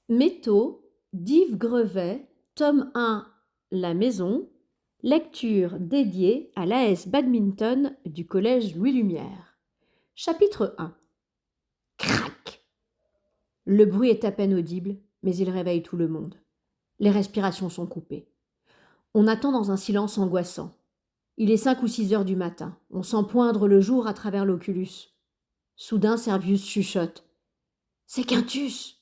Métaux d'Yves Grevet, tome 1, La Maison, lecture dédiée à l'AS Badminton du Collège Louis Lumière. Chapitre 1. Crac! Le bruit est à peine audible, mais il réveille tout le monde. Les respirations sont coupées. On attend dans un silence angoissant. Il est 5 ou 6 heures du matin. On sent poindre le jour à travers l'oculus. Soudain, Servius chuchote. « C'est Quintus !»«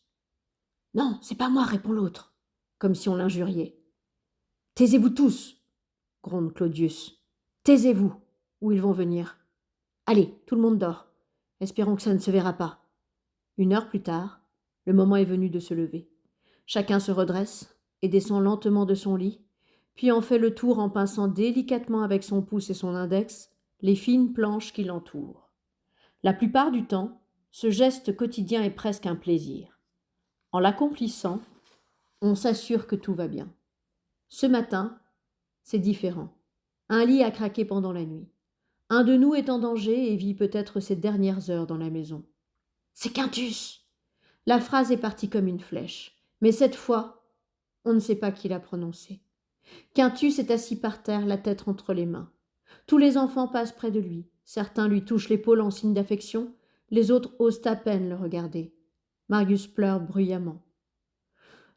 Non, c'est pas moi, répond l'autre, comme si on l'injuriait. « Taisez-vous tous !» gronde Claudius. « Taisez-vous, ou ils vont venir. Allez, tout le monde dort. Espérons que ça ne se verra pas. » 1 heure plus tard, le moment est venu de se lever. Chacun se redresse et descend lentement de son lit, puis en fait le tour en pinçant délicatement avec son pouce et son index les fines planches qui l'entourent. La plupart du temps, ce geste quotidien est presque un plaisir. En l'accomplissant, on s'assure que tout va bien. Ce matin, c'est différent. Un lit a craqué pendant la nuit. Un de nous est en danger et vit peut-être ses dernières heures dans la maison. « C'est Quintus !» La phrase est partie comme une flèche, mais cette fois, on ne sait pas qui l'a prononcée. Quintus est assis par terre, la tête entre les mains. Tous les enfants passent près de lui. Certains lui touchent l'épaule en signe d'affection, les autres osent à peine le regarder. Marius pleure bruyamment.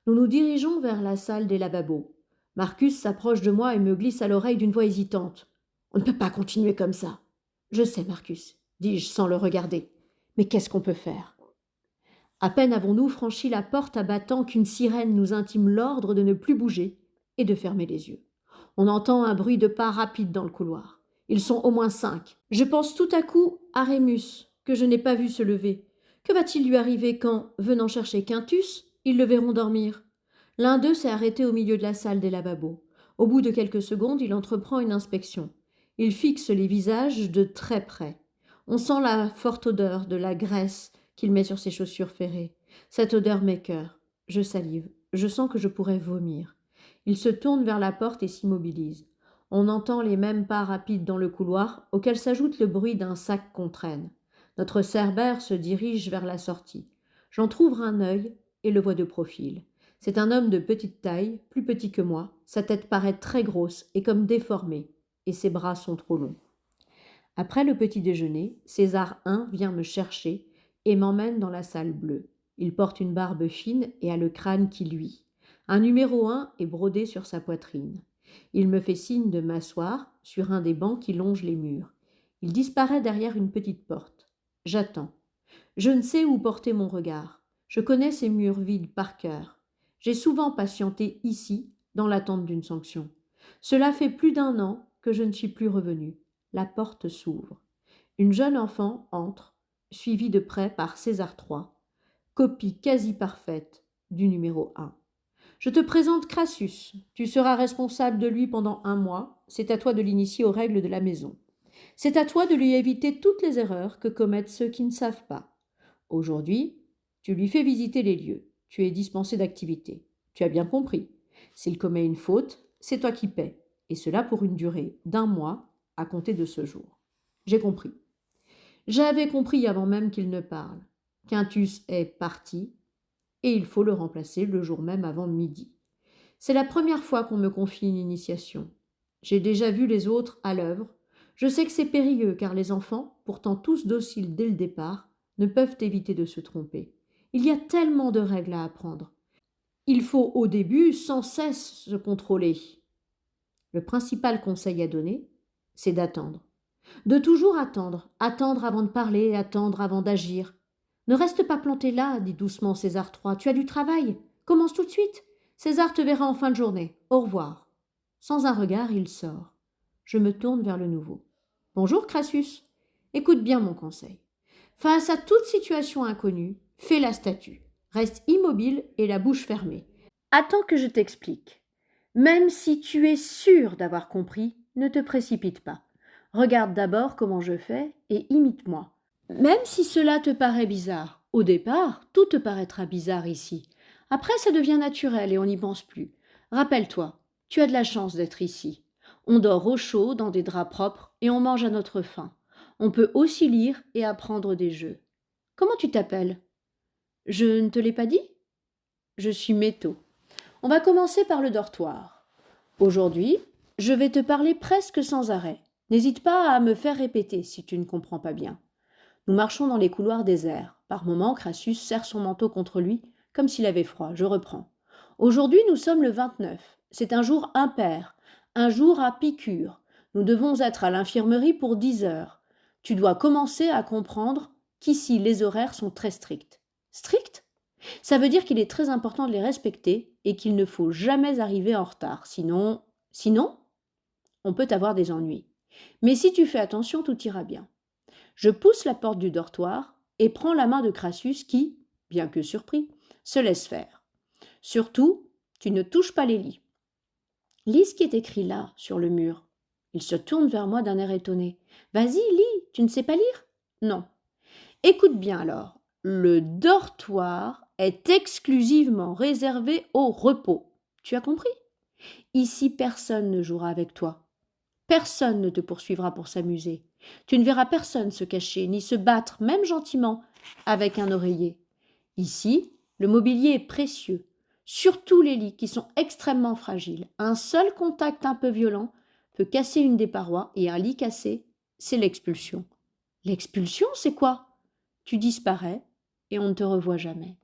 Nous nous dirigeons vers la salle des lavabos. Marcus s'approche de moi et me glisse à l'oreille d'une voix hésitante. « On ne peut pas continuer comme ça. »« Je sais, Marcus, » dis-je sans le regarder. « Mais qu'est-ce qu'on peut faire ?» À peine avons-nous franchi la porte abattant qu'une sirène nous intime l'ordre de ne plus bouger et de fermer les yeux. On entend un bruit de pas rapides dans le couloir. Ils sont au moins 5. Je pense tout à coup à Rémus, que je n'ai pas vu se lever. Que va-t-il lui arriver quand, venant chercher Quintus, ils le verront dormir ? L'un d'eux s'est arrêté au milieu de la salle des lavabos. Au bout de quelques secondes, il entreprend une inspection. Il fixe les visages de très près. On sent la forte odeur de la graisse qu'il met sur ses chaussures ferrées. Cette odeur m'écoeure. Je salive. Je sens que je pourrais vomir. Il se tourne vers la porte et s'immobilise. On entend les mêmes pas rapides dans le couloir, auxquels s'ajoute le bruit d'un sac qu'on traîne. Notre Cerbère se dirige vers la sortie. J'entr'ouvre un œil et le vois de profil. C'est un homme de petite taille, plus petit que moi. Sa tête paraît très grosse et comme déformée, et ses bras sont trop longs. Après le petit déjeuner, César I vient me chercher et m'emmène dans la salle bleue. Il porte une barbe fine et a le crâne qui luit. Un numéro 1 est brodé sur sa poitrine. Il me fait signe de m'asseoir sur un des bancs qui longent les murs. Il disparaît derrière une petite porte. J'attends. Je ne sais où porter mon regard. Je connais ces murs vides par cœur. J'ai souvent patienté ici, dans l'attente d'une sanction. Cela fait plus d'1 an que je ne suis plus revenue. La porte s'ouvre. Une jeune enfant entre, suivie de près par César III, copie quasi parfaite du numéro 1. Je te présente Crassus. Tu seras responsable de lui pendant 1 mois. C'est à toi de l'initier aux règles de la maison. C'est à toi de lui éviter toutes les erreurs que commettent ceux qui ne savent pas. Aujourd'hui, tu lui fais visiter les lieux. Tu es dispensé d'activité. Tu as bien compris. S'il commet une faute, c'est toi qui paies, et cela pour une durée d'1 mois à compter de ce jour. J'ai compris. J'avais compris avant même qu'il ne parle. Quintus est parti, et il faut le remplacer le jour même avant midi. C'est la première fois qu'on me confie une initiation. J'ai déjà vu les autres à l'œuvre. Je sais que c'est périlleux car les enfants, pourtant tous dociles dès le départ, ne peuvent éviter de se tromper. Il y a tellement de règles à apprendre. Il faut au début sans cesse se contrôler. Le principal conseil à donner, c'est d'attendre. De toujours attendre, attendre avant de parler, attendre avant d'agir. Ne reste pas planté là, dit doucement César III. Tu as du travail. Commence tout de suite. César te verra en fin de journée. Au revoir. Sans un regard, il sort. Je me tourne vers le nouveau. Bonjour, Crassus. Écoute bien mon conseil. Face à toute situation inconnue, fais la statue. Reste immobile et la bouche fermée. Attends que je t'explique. Même si tu es sûr d'avoir compris, ne te précipite pas. Regarde d'abord comment je fais et imite-moi. Même si cela te paraît bizarre, au départ, tout te paraîtra bizarre ici. Après, ça devient naturel et on n'y pense plus. Rappelle-toi, tu as de la chance d'être ici. On dort au chaud, dans des draps propres, et on mange à notre faim. On peut aussi lire et apprendre des jeux. Comment tu t'appelles ? Je ne te l'ai pas dit ? je suis Métaux. On va commencer par le dortoir. Aujourd'hui, je vais te parler presque sans arrêt. N'hésite pas à me faire répéter si tu ne comprends pas bien. Nous marchons dans les couloirs déserts. Par moments, Crassus serre son manteau contre lui, comme s'il avait froid. Je reprends. Aujourd'hui, nous sommes le 29. C'est un jour impair, un jour à piqûre. Nous devons être à l'infirmerie pour 10 heures. Tu dois commencer à comprendre qu'ici, les horaires sont très stricts. Stricts? Ça veut dire qu'il est très important de les respecter et qu'il ne faut jamais arriver en retard. Sinon, on peut avoir des ennuis. Mais si tu fais attention, tout ira bien. Je pousse la porte du dortoir et prends la main de Crassus qui, bien que surpris, se laisse faire. Surtout, tu ne touches pas les lits. Lis ce qui est écrit là, sur le mur. Il se tourne vers moi d'un air étonné. Vas-y, lis, tu ne sais pas lire? Non. Écoute bien alors. Le dortoir est exclusivement réservé au repos. Tu as compris? Ici, personne ne jouera avec toi. Personne ne te poursuivra pour s'amuser. Tu ne verras personne se cacher, ni se battre, même gentiment, avec un oreiller. Ici, le mobilier est précieux, surtout les lits qui sont extrêmement fragiles. Un seul contact un peu violent peut casser une des parois, et un lit cassé, c'est l'expulsion. L'expulsion, c'est quoi? Tu disparais, et on ne te revoit jamais.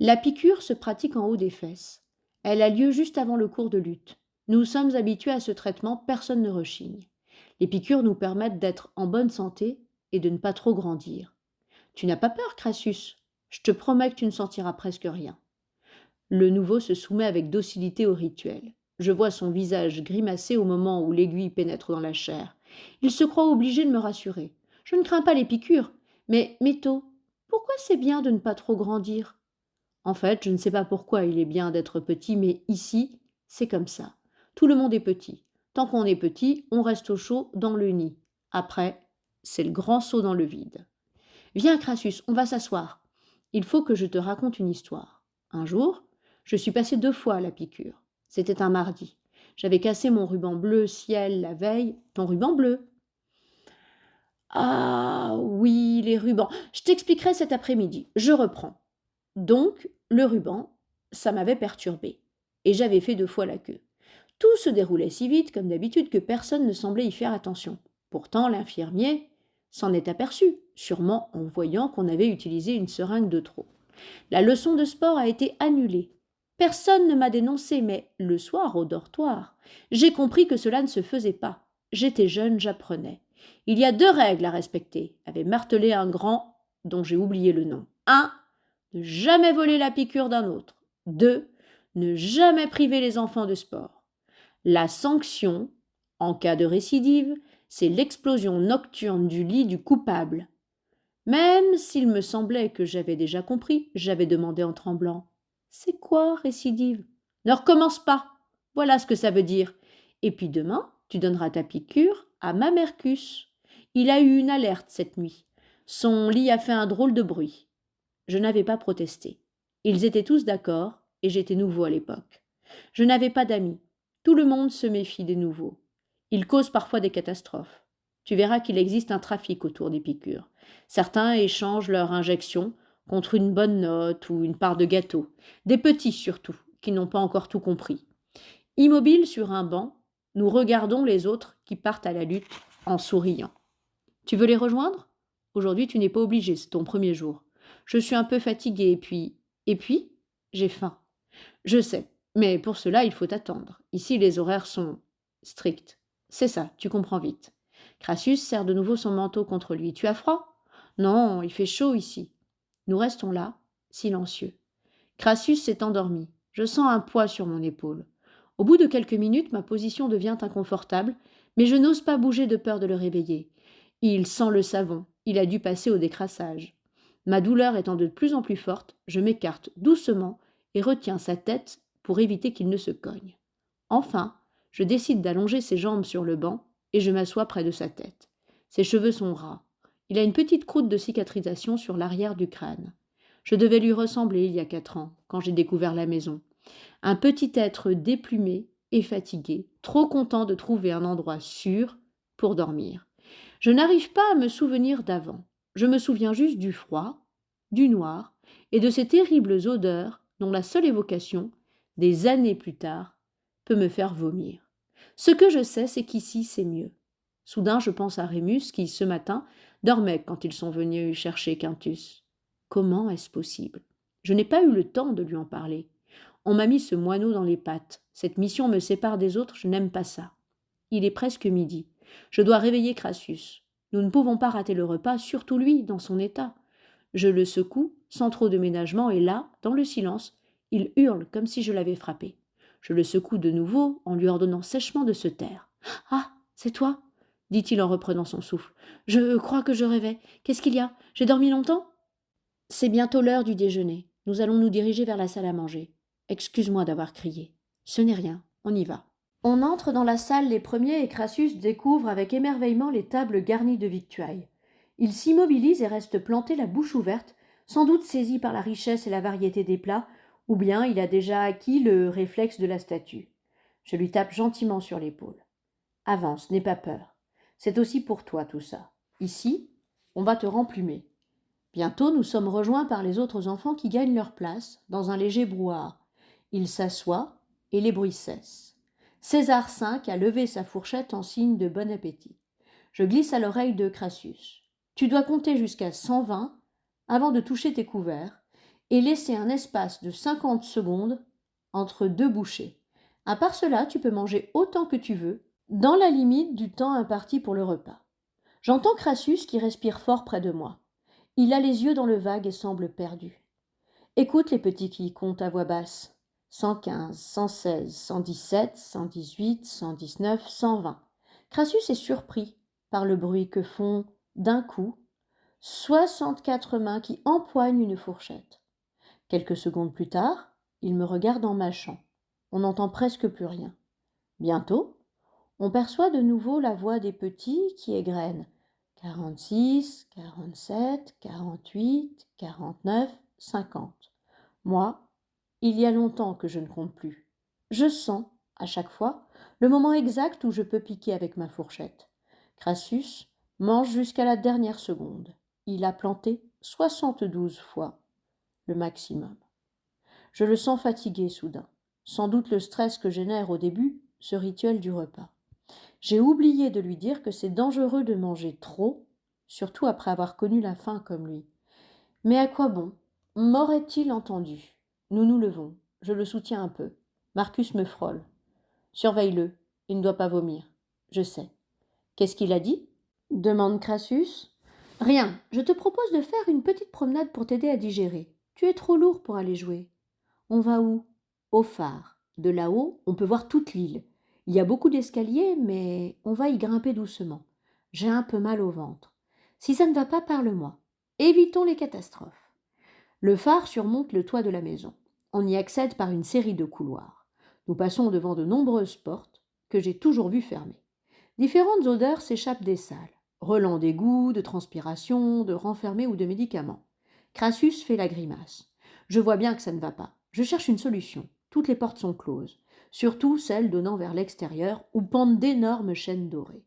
La piqûre se pratique en haut des fesses. Elle a lieu juste avant le cours de lutte. Nous sommes habitués à ce traitement, personne ne rechigne. Les piqûres nous permettent d'être en bonne santé et de ne pas trop grandir. Tu n'as pas peur, Crassus? Je te promets que tu ne sentiras presque rien. Le nouveau se soumet avec docilité au rituel. Je vois son visage grimacer au moment où l'aiguille pénètre dans la chair. Il se croit obligé de me rassurer. Je ne crains pas les piqûres, mais Métaux, pourquoi c'est bien de ne pas trop grandir? En fait, je ne sais pas pourquoi il est bien d'être petit, mais ici, c'est comme ça. Tout le monde est petit. Tant qu'on est petit, on reste au chaud dans le nid. Après, c'est le grand saut dans le vide. Viens, Crassus, on va s'asseoir. Il faut que je te raconte une histoire. Un jour, je suis passé 2 fois à la piqûre. C'était un mardi. J'avais cassé mon ruban bleu ciel la veille. Ton ruban bleu? Ah oui, les rubans. Je t'expliquerai cet après-midi. Je reprends. Donc, le ruban, ça m'avait perturbé. Et j'avais fait 2 fois la queue. Tout se déroulait si vite, comme d'habitude, que personne ne semblait y faire attention. Pourtant, l'infirmier s'en est aperçu, sûrement en voyant qu'on avait utilisé une seringue de trop. La leçon de sport a été annulée. Personne ne m'a dénoncé, mais le soir, au dortoir, j'ai compris que cela ne se faisait pas. J'étais jeune, j'apprenais. Il y a 2 règles à respecter, avait martelé un grand dont j'ai oublié le nom. 1. Ne jamais voler la piqûre d'un autre. 2. Ne jamais priver les enfants de sport. La sanction, en cas de récidive, c'est l'explosion nocturne du lit du coupable. Même s'il me semblait que j'avais déjà compris, j'avais demandé en tremblant. C'est quoi, récidive? Ne recommence pas. Voilà ce que ça veut dire. Et puis demain, tu donneras ta piqûre à Mamercus. Il a eu une alerte cette nuit. Son lit a fait un drôle de bruit. Je n'avais pas protesté. Ils étaient tous d'accord, et j'étais nouveau à l'époque. Je n'avais pas d'amis. Tout le monde se méfie des nouveaux. Ils causent parfois des catastrophes. Tu verras qu'il existe un trafic autour des piqûres. Certains échangent leur injection contre une bonne note ou une part de gâteau. Des petits surtout, qui n'ont pas encore tout compris. Immobiles sur un banc, nous regardons les autres qui partent à la lutte en souriant. Tu veux les rejoindre? Aujourd'hui, tu n'es pas obligé, c'est ton premier jour. Je suis un peu fatiguée et puis, j'ai faim. Je sais, mais pour cela, il faut attendre. Ici, les horaires sont stricts. C'est ça, tu comprends vite. Crassus serre de nouveau son manteau contre lui. Tu as froid? Non, il fait chaud ici. Nous restons là, silencieux. Crassus s'est endormi. Je sens un poids sur mon épaule. Au bout de quelques minutes, ma position devient inconfortable, mais je n'ose pas bouger de peur de le réveiller. Il sent le savon. Il a dû passer au décrassage. Ma douleur étant de plus en plus forte, je m'écarte doucement et retiens sa tête pour éviter qu'il ne se cogne. Enfin, je décide d'allonger ses jambes sur le banc et je m'assois près de sa tête. Ses cheveux sont ras. Il a une petite croûte de cicatrisation sur l'arrière du crâne. Je devais lui ressembler il y a 4 ans, quand j'ai découvert la maison. Un petit être déplumé et fatigué, trop content de trouver un endroit sûr pour dormir. Je n'arrive pas à me souvenir d'avant. Je me souviens juste du froid, du noir et de ces terribles odeurs dont la seule évocation, des années plus tard, peut me faire vomir. Ce que je sais, c'est qu'ici, c'est mieux. Soudain, je pense à Rémus qui, ce matin, dormait quand ils sont venus chercher Quintus. Comment est-ce possible? Je n'ai pas eu le temps de lui en parler. On m'a mis ce moineau dans les pattes. Cette mission me sépare des autres, je n'aime pas ça. Il est presque midi. Je dois réveiller Crassus. Nous ne pouvons pas rater le repas, surtout lui, dans son état. Je le secoue, sans trop de ménagement, et là, dans le silence, il hurle comme si je l'avais frappé. Je le secoue de nouveau en lui ordonnant sèchement de se taire. « Ah, c'est toi ?» dit-il en reprenant son souffle. « Je crois que je rêvais. Qu'est-ce qu'il y a? J'ai dormi longtemps ?» C'est bientôt l'heure du déjeuner. Nous allons nous diriger vers la salle à manger. Excuse-moi d'avoir crié. Ce n'est rien, on y va. On entre dans la salle les premiers et Crassus découvre avec émerveillement les tables garnies de victuailles. Il s'immobilise et reste planté la bouche ouverte, sans doute saisi par la richesse et la variété des plats, ou bien il a déjà acquis le réflexe de la statue. Je lui tape gentiment sur l'épaule. Avance, n'aie pas peur. C'est aussi pour toi tout ça. Ici, on va te remplumer. Bientôt, nous sommes rejoints par les autres enfants qui gagnent leur place, dans un léger brouhaha. Ils s'assoient et les bruits cessent. César V a levé sa fourchette en signe de bon appétit. Je glisse à l'oreille de Crassus. Tu dois compter jusqu'à 120 avant de toucher tes couverts et laisser un espace de 50 secondes entre deux bouchées. À part cela, tu peux manger autant que tu veux, dans la limite du temps imparti pour le repas. J'entends Crassus qui respire fort près de moi. Il a les yeux dans le vague et semble perdu. Écoute les petits qui comptent à voix basse. 115, 116, 117, 118, 119, 120. Crassus est surpris par le bruit que font, d'un coup, 64 mains qui empoignent une fourchette. Quelques secondes plus tard, il me regarde en mâchant. On n'entend presque plus rien. Bientôt, on perçoit de nouveau la voix des petits qui égrènent. 46, 47, 48, 49, 50. Moi, il y a longtemps que je ne compte plus. Je sens, à chaque fois, le moment exact où je peux piquer avec ma fourchette. Crassus mange jusqu'à la dernière seconde. Il a planté 72 fois, le maximum. Je le sens fatigué soudain. Sans doute le stress que génère au début ce rituel du repas. J'ai oublié de lui dire que c'est dangereux de manger trop, surtout après avoir connu la faim comme lui. Mais à quoi bon? M'aurait-il entendu? Nous nous levons. Je le soutiens un peu. Marcus me frôle. Surveille-le. Il ne doit pas vomir. Je sais. Qu'est-ce qu'il a dit? Demande Crassus. Rien. Je te propose de faire une petite promenade pour t'aider à digérer. Tu es trop lourd pour aller jouer. On va où? Au phare. De là-haut, on peut voir toute l'île. Il y a beaucoup d'escaliers, mais on va y grimper doucement. J'ai un peu mal au ventre. Si ça ne va pas, parle-moi. Évitons les catastrophes. Le phare surmonte le toit de la maison. On y accède par une série de couloirs. Nous passons devant de nombreuses portes que j'ai toujours vues fermées. Différentes odeurs s'échappent des salles. Relents d'égouts, de transpiration, de renfermés ou de médicaments. Crassus fait la grimace. Je vois bien que ça ne va pas. Je cherche une solution. Toutes les portes sont closes, surtout celles donnant vers l'extérieur où pendent d'énormes chaînes dorées.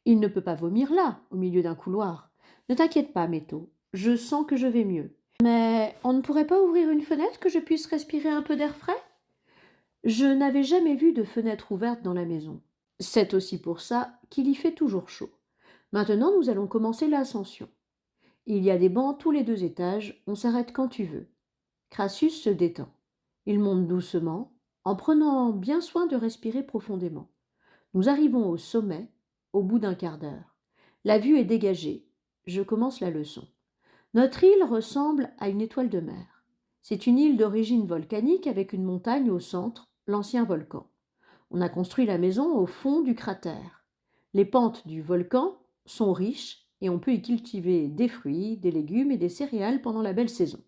Il ne peut pas vomir là, au milieu d'un couloir. Ne t'inquiète pas, Métaux. Je sens que je vais mieux. Mais on ne pourrait pas ouvrir une fenêtre que je puisse respirer un peu d'air frais? Je n'avais jamais vu de fenêtre ouverte dans la maison. C'est aussi pour ça qu'il y fait toujours chaud. Maintenant, nous allons commencer l'ascension. Il y a des bancs tous les 2 étages, on s'arrête quand tu veux. Crassus se détend. Il monte doucement, en prenant bien soin de respirer profondément. Nous arrivons au sommet, au bout d'un quart d'heure. La vue est dégagée. Je commence la leçon. Notre île ressemble à une étoile de mer. C'est une île d'origine volcanique avec une montagne au centre, l'ancien volcan. On a construit la maison au fond du cratère. Les pentes du volcan sont riches et on peut y cultiver des fruits, des légumes et des céréales pendant la belle saison.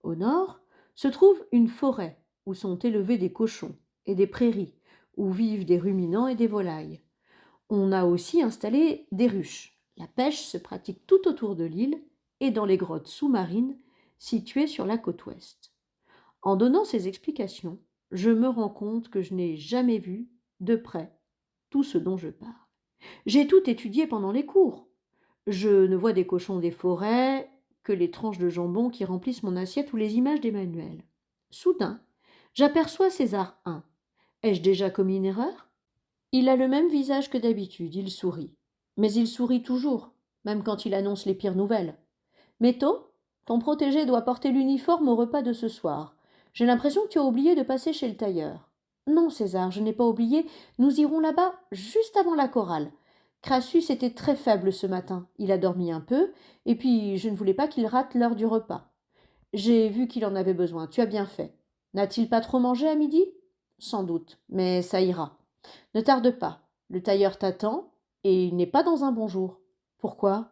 Au nord se trouve une forêt où sont élevés des cochons et des prairies où vivent des ruminants et des volailles. On a aussi installé des ruches. La pêche se pratique tout autour de l'île et dans les grottes sous-marines situées sur la côte ouest. En donnant ces explications, je me rends compte que je n'ai jamais vu, de près, tout ce dont je parle. J'ai tout étudié pendant les cours. Je ne vois des cochons des forêts que les tranches de jambon qui remplissent mon assiette ou les images des manuels. Soudain, j'aperçois César I. Ai-je déjà commis une erreur? Il a le même visage que d'habitude, il sourit. Mais il sourit toujours, même quand il annonce les pires nouvelles. Métaux, ton protégé doit porter l'uniforme au repas de ce soir. J'ai l'impression que tu as oublié de passer chez le tailleur. Non, César, je n'ai pas oublié. Nous irons là-bas juste avant la chorale. Crassus était très faible ce matin. Il a dormi un peu, et puis je ne voulais pas qu'il rate l'heure du repas. J'ai vu qu'il en avait besoin. Tu as bien fait. N'a-t-il pas trop mangé à midi? Sans doute, mais ça ira. Ne tarde pas. Le tailleur t'attend, et il n'est pas dans un bon jour. Pourquoi?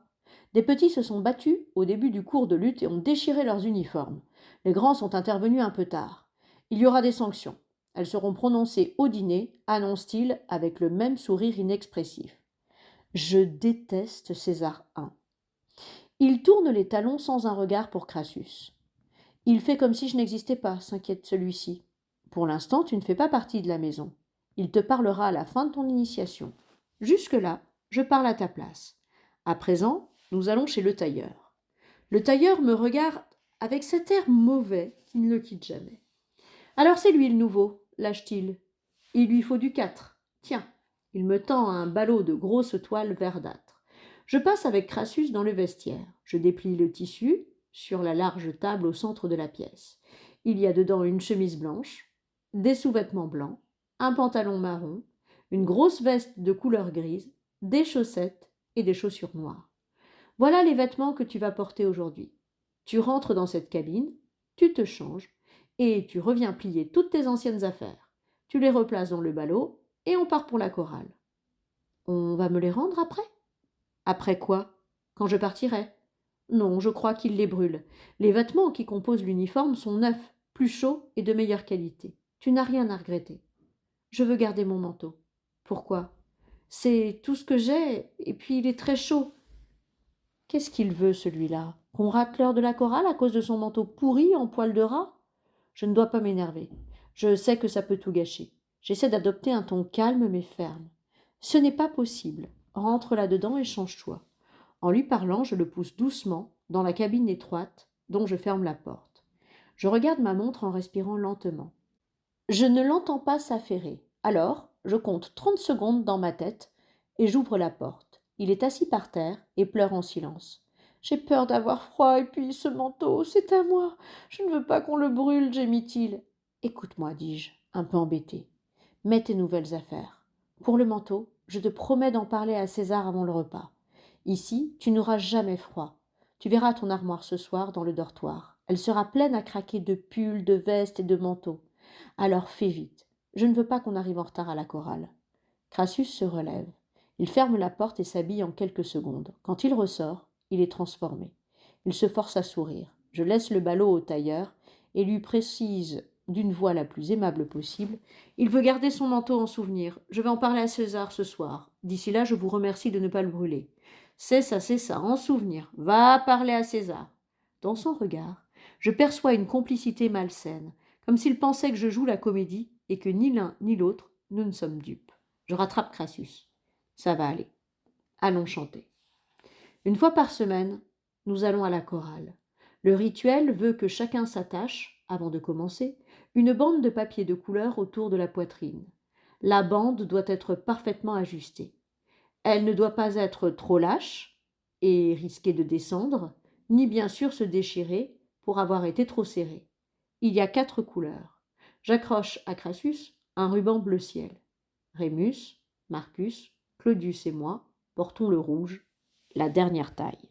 Des petits se sont battus au début du cours de lutte et ont déchiré leurs uniformes. Les grands sont intervenus un peu tard. Il y aura des sanctions. Elles seront prononcées au dîner, annonce-t-il avec le même sourire inexpressif. Je déteste César I. Il tourne les talons sans un regard pour Crassus. Il fait comme si je n'existais pas, s'inquiète celui-ci. Pour l'instant, tu ne fais pas partie de la maison. Il te parlera à la fin de ton initiation. Jusque-là, je parle à ta place. À présent, nous allons chez le tailleur. Le tailleur me regarde avec cet air mauvais qui ne le quitte jamais. Alors c'est lui le nouveau, lâche-t-il. Il lui faut du 4. Tiens, il me tend un ballot de grosse toile verdâtre. Je passe avec Crassus dans le vestiaire. Je déplie le tissu sur la large table au centre de la pièce. Il y a dedans une chemise blanche, des sous-vêtements blancs, un pantalon marron, une grosse veste de couleur grise, des chaussettes et des chaussures noires. Voilà les vêtements que tu vas porter aujourd'hui. Tu rentres dans cette cabine, tu te changes, et tu reviens plier toutes tes anciennes affaires. Tu les replaces dans le ballot, et on part pour la chorale. On va me les rendre après? Après quoi? Quand je partirai? Non, je crois qu'il les brûle. Les vêtements qui composent l'uniforme sont neufs, plus chauds et de meilleure qualité. Tu n'as rien à regretter. Je veux garder mon manteau. Pourquoi? C'est tout ce que j'ai, et puis il est très chaud. Qu'est-ce qu'il veut, celui-là? Qu'on rate l'heure de la chorale à cause de son manteau pourri en poil de rat? Je ne dois pas m'énerver. Je sais que ça peut tout gâcher. J'essaie d'adopter un ton calme mais ferme. Ce n'est pas possible. Rentre là-dedans et change-toi. En lui parlant, je le pousse doucement dans la cabine étroite dont je ferme la porte. Je regarde ma montre en respirant lentement. Je ne l'entends pas s'affairer. Alors, je compte 30 secondes dans ma tête et j'ouvre la porte. Il est assis par terre et pleure en silence. J'ai peur d'avoir froid et puis ce manteau, c'est à moi. Je ne veux pas qu'on le brûle, gémit-il. Écoute-moi, dis-je, un peu embêté. Mets tes nouvelles affaires. Pour le manteau, je te promets d'en parler à César avant le repas. Ici, tu n'auras jamais froid. Tu verras ton armoire ce soir dans le dortoir. Elle sera pleine à craquer de pulls, de vestes et de manteaux. Alors fais vite. Je ne veux pas qu'on arrive en retard à la chorale. Crassus se relève. Il ferme la porte et s'habille en quelques secondes. Quand il ressort, il est transformé. Il se force à sourire. Je laisse le ballot au tailleur et lui précise d'une voix la plus aimable possible. Il veut garder son manteau en souvenir. Je vais en parler à César ce soir. D'ici là, je vous remercie de ne pas le brûler. C'est ça, en souvenir. Va parler à César. Dans son regard, je perçois une complicité malsaine, comme s'il pensait que je joue la comédie et que ni l'un ni l'autre, nous ne sommes dupes. Je rattrape Crassus. Ça va aller. Allons chanter. Une fois par semaine, nous allons à la chorale. Le rituel veut que chacun s'attache, avant de commencer, une bande de papier de couleur autour de la poitrine. La bande doit être parfaitement ajustée. Elle ne doit pas être trop lâche et risquer de descendre, ni bien sûr se déchirer pour avoir été trop serrée. Il y a 4 couleurs. J'accroche à Crassus un ruban bleu ciel. Rémus, Marcus, Claudius et moi portons le rouge, la dernière taille.